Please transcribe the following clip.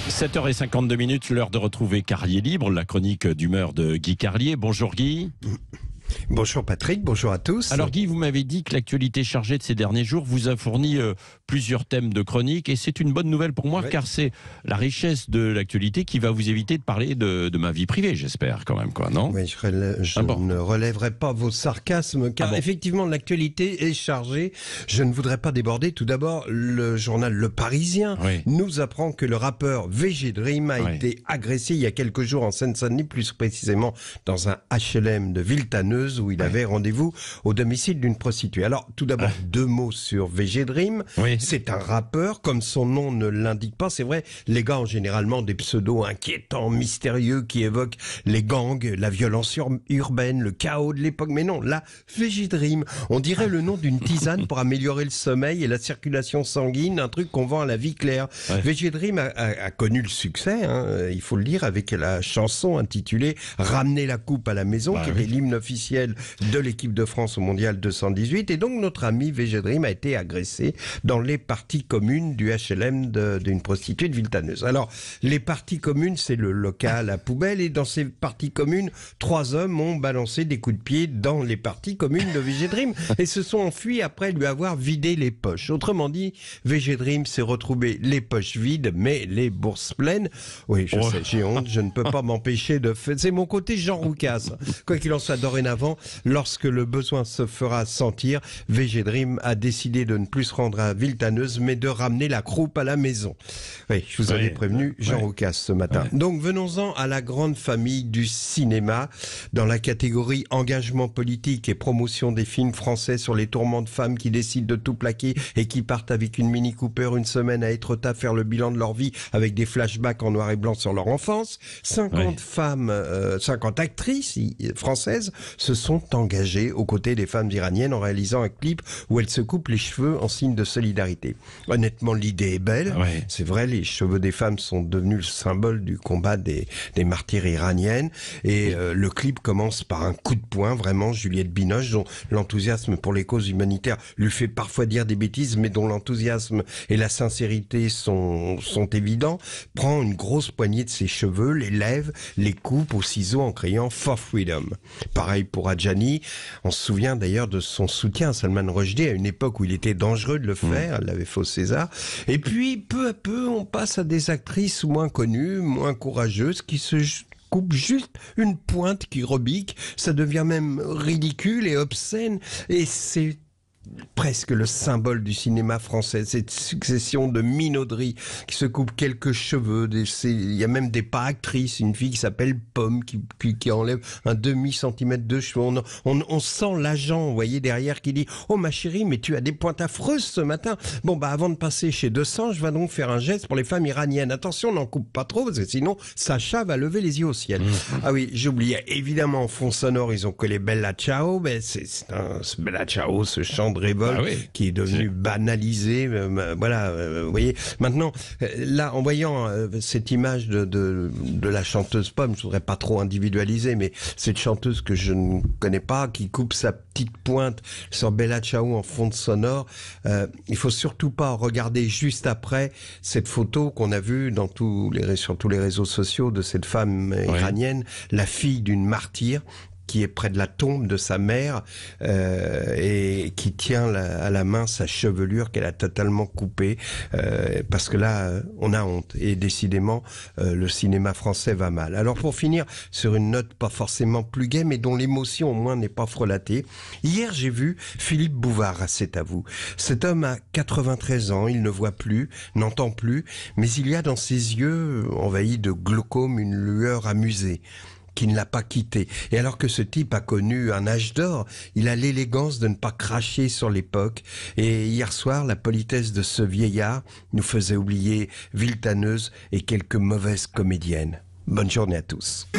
7h52, l'heure de retrouver Carlier Libre, la chronique d'humeur de Guy Carlier. Bonjour Guy. Bonjour Patrick, bonjour à tous. Alors Guy, vous m'avez dit que l'actualité chargée de ces derniers jours vous a fourni plusieurs thèmes de chronique et c'est une bonne nouvelle pour moi, car c'est la richesse de l'actualité qui va vous éviter de parler de ma vie privée, j'espère quand même, non? Oui, je ne relèverai pas vos sarcasmes, car effectivement l'actualité est chargée. Je ne voudrais pas déborder. Tout d'abord, le journal Le Parisien nous apprend que le rappeur VG Dream a été agressé il y a quelques jours en Seine-Saint-Denis, plus précisément dans un HLM de Villetaneuse, où il avait rendez-vous au domicile d'une prostituée. Alors, tout d'abord, deux mots sur VG Dream. C'est un rappeur, comme son nom ne l'indique pas. C'est vrai, les gars ont généralement des pseudos inquiétants, mystérieux, qui évoquent les gangs, la violence urbaine, le chaos de l'époque. Mais non, là, VG Dream, on dirait le nom d'une tisane pour améliorer le sommeil et la circulation sanguine, un truc qu'on vend à la vie claire. VG Dream a connu le succès, il faut le dire, avec la chanson intitulée « Ramener la coupe à la maison », qui était l'hymne officiel de l'équipe de France au Mondial 218. Et donc notre ami VG Dream a été agressé dans les parties communes du HLM d'une prostituée de Villetaneuse. Alors les parties communes, c'est le local à poubelle, et dans ces parties communes, 3 hommes ont balancé des coups de pied dans les parties communes de VG Dream et se sont enfuis après lui avoir vidé les poches. Autrement dit, VG Dream s'est retrouvé les poches vides mais les bourses pleines. Oui, je sais, j'ai honte, je ne peux pas m'empêcher de faire. C'est mon côté Jean Roucas. Quoi qu'il en soit, dorénavant, lorsque le besoin se fera sentir, VG Dream a décidé de ne plus se rendre à Villetaneuse, mais de ramener la croupe à la maison. Oui, je vous avais prévenu, Jean Roucas, ce matin. Donc venons-en à la grande famille du cinéma. Dans la catégorie engagement politique et promotion des films français sur les tourments de femmes qui décident de tout plaquer et qui partent avec une Mini Cooper une semaine à Étretat faire le bilan de leur vie avec des flashbacks en noir et blanc sur leur enfance, 50 femmes, 50 actrices françaises se sont engagées aux côtés des femmes iraniennes en réalisant un clip où elles se coupent les cheveux en signe de solidarité. Honnêtement, l'idée est belle. C'est vrai, les cheveux des femmes sont devenus le symbole du combat des martyrs iraniennes. Et le clip commence par un coup de poing, vraiment, Juliette Binoche, dont l'enthousiasme pour les causes humanitaires lui fait parfois dire des bêtises, mais dont l'enthousiasme et la sincérité sont évidents, prend une grosse poignée de ses cheveux, les lève, les coupe au ciseau en criant « For Freedom ». Pareil pour Adjani. On se souvient d'ailleurs de son soutien à Salman Rushdie à une époque où il était dangereux de le faire. Elle l'avait fait au César. Et puis, peu à peu, on passe à des actrices moins connues, moins courageuses, qui se coupe juste une pointe qui rebique. Ça devient même ridicule et obscène. Et c'est presque le symbole du cinéma français, cette succession de minauderies qui se coupent quelques cheveux. Il y a même des pas actrices, une fille qui s'appelle Pomme qui enlève un demi-centimètre de cheveux. On sent l'agent, vous voyez, derrière, qui dit « Oh ma chérie, mais tu as des pointes affreuses ce matin. Bon, avant de passer chez 200, je vais donc faire un geste pour les femmes iraniennes. Attention, n'en coupe pas trop, parce que sinon, Sacha va lever les yeux au ciel. » Ah oui, j'oubliais. Évidemment, en fond sonore, ils ont collé Bella Ciao. Mais c'est Bella Ciao, ce chant de révolte qui est devenu banalisé. Vous voyez. Maintenant, là, en voyant cette image de la chanteuse Pomme, je voudrais pas trop individualiser, mais cette chanteuse que je ne connais pas, qui coupe sa petite pointe sur Bella Ciao en fond sonore, il faut surtout pas regarder juste après cette photo qu'on a vue sur tous les réseaux sociaux de cette femme iranienne, la fille d'une martyre, qui est près de la tombe de sa mère et qui tient à la main sa chevelure qu'elle a totalement coupée parce que là, on a honte. Et décidément, le cinéma français va mal. Alors pour finir sur une note pas forcément plus gaie, mais dont l'émotion au moins n'est pas frelatée, hier j'ai vu Philippe Bouvard à C'est à vous. Cet homme a 93 ans, il ne voit plus, n'entend plus, mais il y a dans ses yeux, envahis de glaucome, une lueur amusée qui ne l'a pas quitté. Et alors que ce type a connu un âge d'or, il a l'élégance de ne pas cracher sur l'époque. Et hier soir, la politesse de ce vieillard nous faisait oublier Villetaneuse et quelques mauvaises comédiennes. Bonne journée à tous.